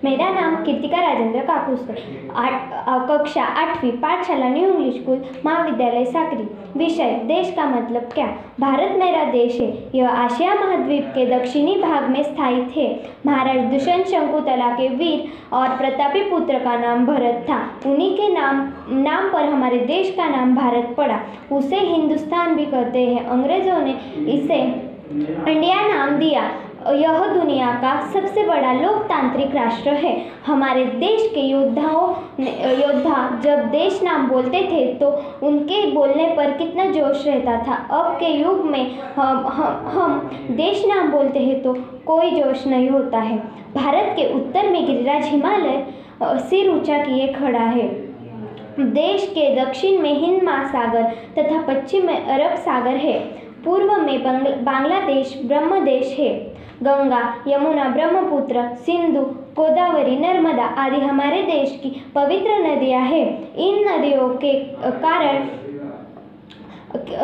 मेरा नाम कीर्तिका राजेंद्र काकुस्कर, कक्षा 8वीं, पाठशाला न्यू इंग्लिश स्कूल, महाविद्यालय साकरी। विषय देश का मतलब क्या। भारत मेरा देश है। यह आशिया महाद्वीप के दक्षिणी भाग में स्थित है। महाराज दुष्यंत शकुंतला के वीर और प्रतापी पुत्र का नाम भरत था। उन्हीं के नाम पर हमारे देश का नाम भारत पड़ा। उसे हिंदुस्तान भी कहते हैं। अंग्रेजों ने इसे इंडिया नाम दिया। यह दुनिया का सबसे बड़ा लोकतांत्रिक राष्ट्र है। हमारे देश के योद्धा जब देश नाम बोलते थे तो उनके बोलने पर कितना जोश रहता था। अब के युग में हम देश नाम बोलते हैं तो कोई जोश नहीं होता है। भारत के उत्तर में गिरिराज हिमालय सिर ऊंचा किए खड़ा है। देश के दक्षिण में हिंद महासागर तथा पश्चिम में अरब सागर है। पूर्व में बांग्लादेश ब्रह्मदेश है। गंगा, यमुना, ब्रह्मपुत्र, सिंधु, गोदावरी, नर्मदा आदि हमारे देश की पवित्र नदियां हैं। इन नदियों के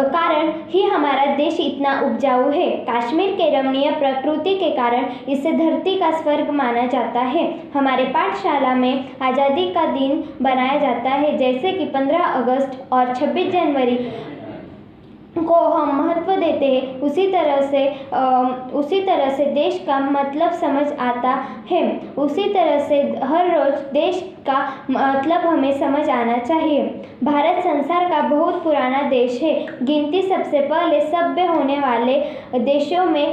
कारण ही हमारा देश इतना उपजाऊ है। कश्मीर के रमणीय प्रकृति के कारण इसे धरती का स्वर्ग माना जाता है। हमारे पाठशाला में आज़ादी का दिन बनाया जाता है, जैसे कि 15 अगस्त और 26 जनवरी को हम महत्व देते हैं। उसी तरह से देश का मतलब समझ आता है। उसी तरह से हर रोज देश का मतलब हमें समझ आना चाहिए। भारत संसार का बहुत पुराना देश है। गिनती सबसे पहले सभ्य होने वाले देशों में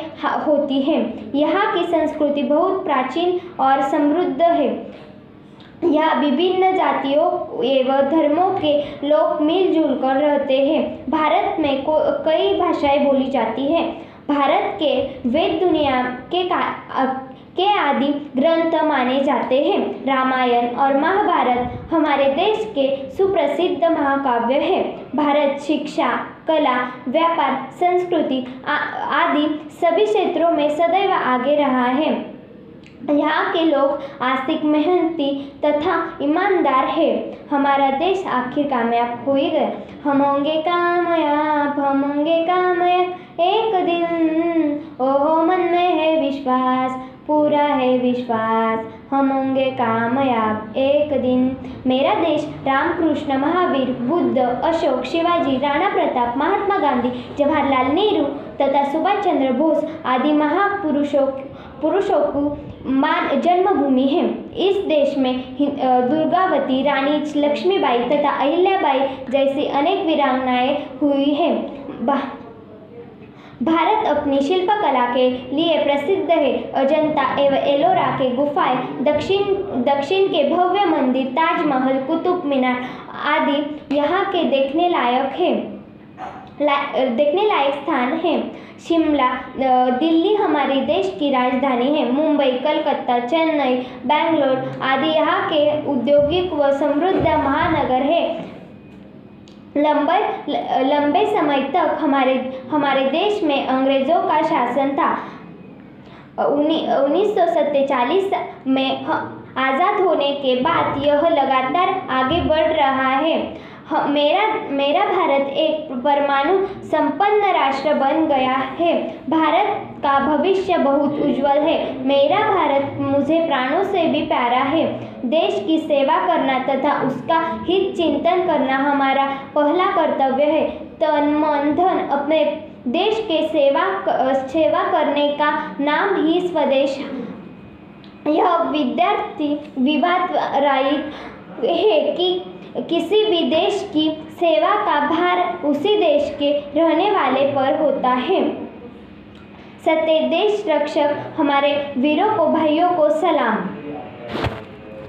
होती है। यहाँ की संस्कृति बहुत प्राचीन और समृद्ध है। यहाँ विभिन्न जातियों एवं धर्मों के लोग मिलजुल कर रहते हैं। भारत में कई भाषाएं बोली जाती हैं। भारत के वेद दुनिया के आदि ग्रंथ माने जाते हैं। रामायण और महाभारत हमारे देश के सुप्रसिद्ध महाकाव्य है। भारत शिक्षा, कला, व्यापार, संस्कृति आदि सभी क्षेत्रों में सदैव आगे रहा है। यहाँ के लोग आस्तिक, मेहनती तथा ईमानदार है। हमारा देश आखिर कामयाब हो ही गया। हम होंगे कामयाब एक दिन। ओहो मन में है विश्वास, पूरा है विश्वास, हम होंगे कामयाब एक दिन। मेरा देश रामकृष्ण, महावीर, बुद्ध, अशोक, शिवाजी, राणा प्रताप, महात्मा गांधी, जवाहरलाल नेहरू तथा सुभाष चंद्र बोस आदि महापुरुषों की जन्मभूमि है। इस देश में दुर्गावती, रानी लक्ष्मीबाई तथा अहिल्याबाई जैसी अनेक वीरांगनाएं हुई हैं। भारत अपनी शिल्पकला के लिए प्रसिद्ध है। अजंता एवं एलोरा के गुफाएं, दक्षिण के भव्य मंदिर, ताजमहल, कुतुब मीनार आदि यहाँ के देखने लायक स्थान हैं। शिमला, दिल्ली हमारे देश की राजधानी है। मुंबई, कलकत्ता, चेन्नई, बेंगलोर आदि यहाँ के औद्योगिक व समृद्ध महानगर है। लंबे समय तक हमारे देश में अंग्रेजों का शासन था। 1947 में आज़ाद होने के बाद यह लगातार आगे बढ़ रहा है। मेरा भारत एक परमाणु संपन्न राष्ट्र बन गया है। भारत का भविष्य बहुत उज्जवल है। मेरा भारत मुझे प्राणों से भी प्यारा है। देश की सेवा करना तथा उसका हित चिंतन करना हमारा पहला कर्तव्य है। तन मन धन अपने देश के सेवा करने का नाम ही स्वदेश। यह विद्यार्थी विवाद रहित है कि किसी भी देश की सेवा का भार उसी देश के रहने वाले पर होता है। सत्य देश रक्षक हमारे वीरों को, भाइयों को सलाम।